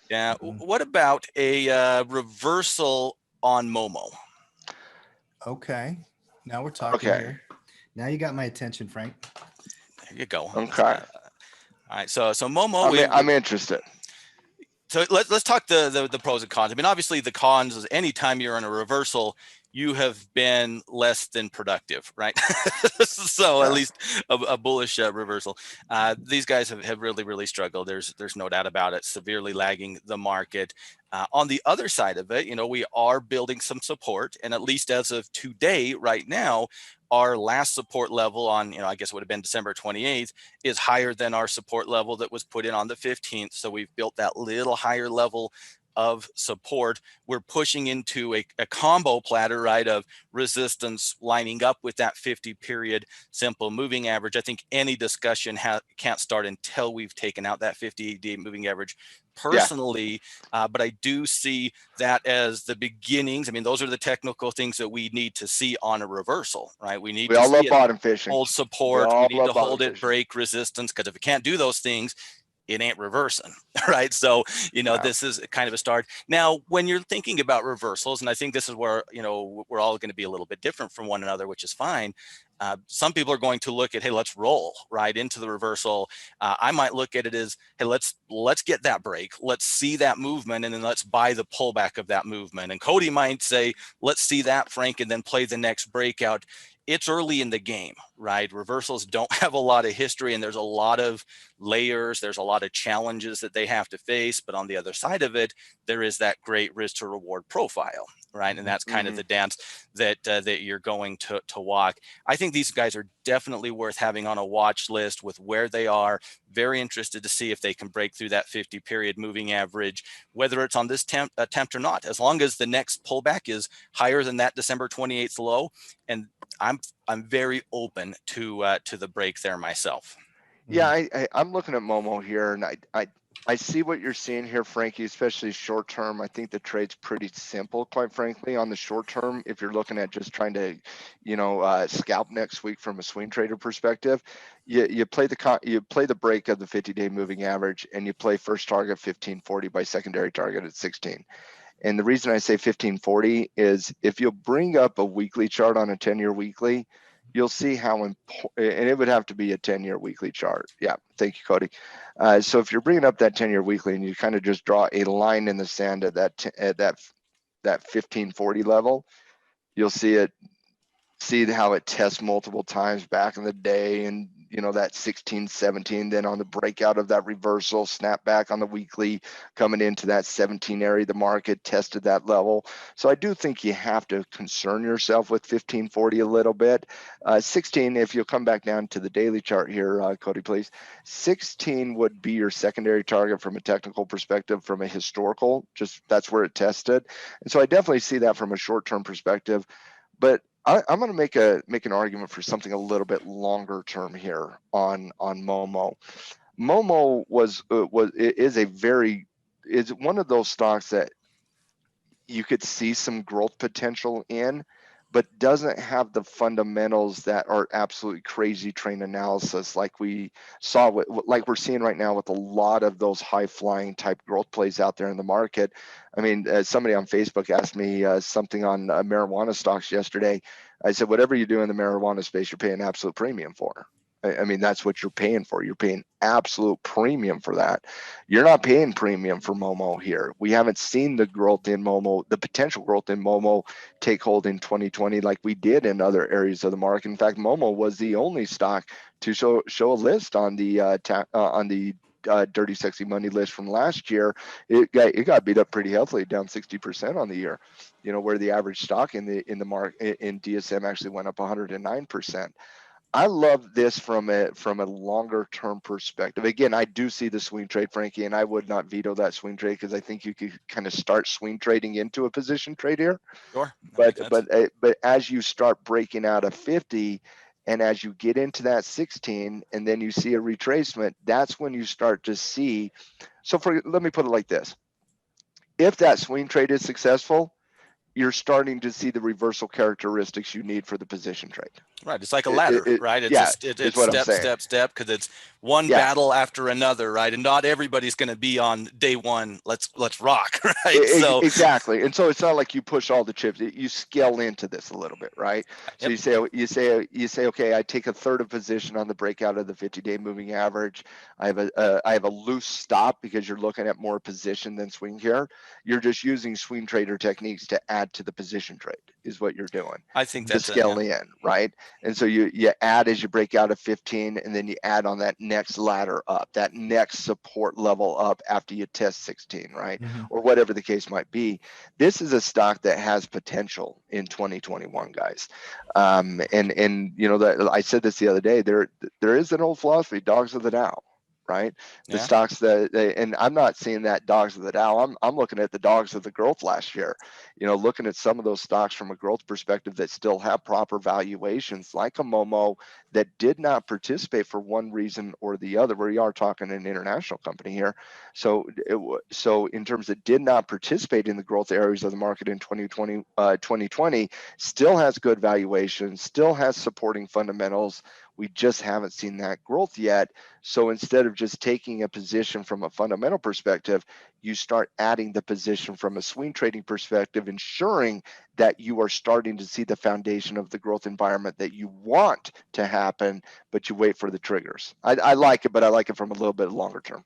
Yeah. What about a reversal on Momo? Okay. Now we're talking Okay. here. Now you got my attention, Frank. There you go. Okay. All right. So Momo, I'm interested. so let's talk the pros and cons. I mean, obviously the cons is anytime you're in a reversal, you have been less than productive, right? So at Yeah. least a bullish reversal. These guys have really struggled. There's no doubt about it. Severely lagging the market. On the other side of it, we are building some support, and at least as of today, right now, our last support level on, I guess it would have been December 28th, is higher than our support level that was put in on the 15th. So we've built that little higher level of support. We're pushing into a combo platter, right, of resistance lining up with that 50 period simple moving average. I think any discussion can't start until we've taken out that 50-day moving average Yeah. personally, but I do see that as the beginnings. I mean, those are the technical things that we need to see on a reversal, right? We need We to all see love it bottom fishing. hold We support. We all need love to bottom hold it, fishing. break resistance, because if it can't do those things, it ain't reversing, right? So, Yeah. this is kind of a start. Now, when you're thinking about reversals, and I think this is where, we're all going to be a little bit different from one another, which is fine. Some people are going to look at, hey, let's roll right into the reversal. I might look at it as, hey, let's get that break. Let's see that movement, and then let's buy the pullback of that movement. And Cody might say, let's see that, Frank, and then play the next breakout. It's early in the game, right? Reversals don't have a lot of history, and there's a lot of layers. There's a lot of challenges that they have to face. But on the other side of it, there is that great risk to reward profile, right? And that's kind of the dance that you're going to walk. I think these guys are definitely worth having on a watch list with where they are. Very interested to see if they can break through that 50 period moving average, whether it's on this attempt or not, as long as the next pullback is higher than that December 28th low. And I'm very open to the break there myself. Yeah, I'm looking at Momo here, and I see what you're seeing here, Frankie, especially short term. I think the trade's pretty simple, quite frankly, on the short term. If you're looking at just trying to, scalp next week from a swing trader perspective, you play the break of the 50-day moving average, and you play first target 1540 by secondary target at 16. And the reason I say 1540 is if you'll bring up a weekly chart on a 10-year weekly, you'll see how important, and it would have to be a 10-year weekly chart. Yeah, thank you, Cody. So if you're bringing up that 10-year weekly and you kind of just draw a line in the sand at that 1540 level, you'll see how it tests multiple times back in the day, and that 16 17, then on the breakout of that reversal, snap back on the weekly, coming into that 17 area, the market tested that level. So I do think you have to concern yourself with 1540 a little bit. 16, if you'll come back down to the daily chart here, Cody, please. 16 would be your secondary target from a technical perspective, from a historical, just that's where it tested. And so I definitely see that from a short-term perspective. But I'm going to make an argument for something a little bit longer term here on Momo. Momo is one of those stocks that you could see some growth potential in, but doesn't have the fundamentals that are absolutely crazy train analysis like we saw like we're seeing right now with a lot of those high flying type growth plays out there in the market. I mean, somebody on Facebook asked me something on marijuana stocks yesterday. I said, whatever you do in the marijuana space, you're paying absolute premium for. I mean, that's what you're paying for. You're paying absolute premium for that. You're not paying premium for Momo here. We haven't seen the growth in Momo, the potential growth in Momo take hold in 2020 like we did in other areas of the market. In fact, Momo was the only stock to show a list on the Dirty Sexy Money list from last year. It got beat up pretty heavily, down 60% on the year. Where the average stock in the market in DSM actually went up 109%. I love this from a longer term perspective. Again, I do see the swing trade, Frankie, and I would not veto that swing trade because I think you could kind of start swing trading into a position trade here. Sure. But as you start breaking out of 50, and as you get into that 16, and then you see a retracement, that's when you start to see. So let me put it like this: if that swing trade is successful, you're starting to see the reversal characteristics you need for the position trade. Right. It's like a ladder, right? It's Yeah, it's is what I'm step, saying. step, step, because it's one Yeah. battle after another, right? And not everybody's going to be on day one. Let's rock, right? So Exactly. And so it's not like you push all the chips. You scale into this a little bit, right? So yep. you say, okay, I take a third of position on the breakout of the 50-day moving average. I have a loose stop because you're looking at more position than swing here. You're just using swing trader techniques to add to the position trade is what you're doing I think to that's it. scale Yeah. in, right? And so you add as you break out of 15, and then you add on that next ladder up, that next support level up after you test 16, right? Mhm. Or whatever the case might be. This is a stock that has potential in 2021, guys. And you know that I said this the other day. There is an old philosophy, dogs of the Dow, right? The Yeah. stocks and I'm not seeing that dogs of the Dow. I'm looking at the dogs of the growth last year. You know, looking at some of those stocks from a growth perspective that still have proper valuations, like a MOMO that did not participate for one reason or the other. We are talking an international company here. So in terms of did not participate in the growth areas of the market in 2020, still has good valuation, still has supporting fundamentals. We just haven't seen that growth yet. So instead of just taking a position from a fundamental perspective, you start adding the position from a swing trading perspective, ensuring that you are starting to see the foundation of the growth environment that you want to happen, but you wait for the triggers. I like it, but I like it from a little bit longer term.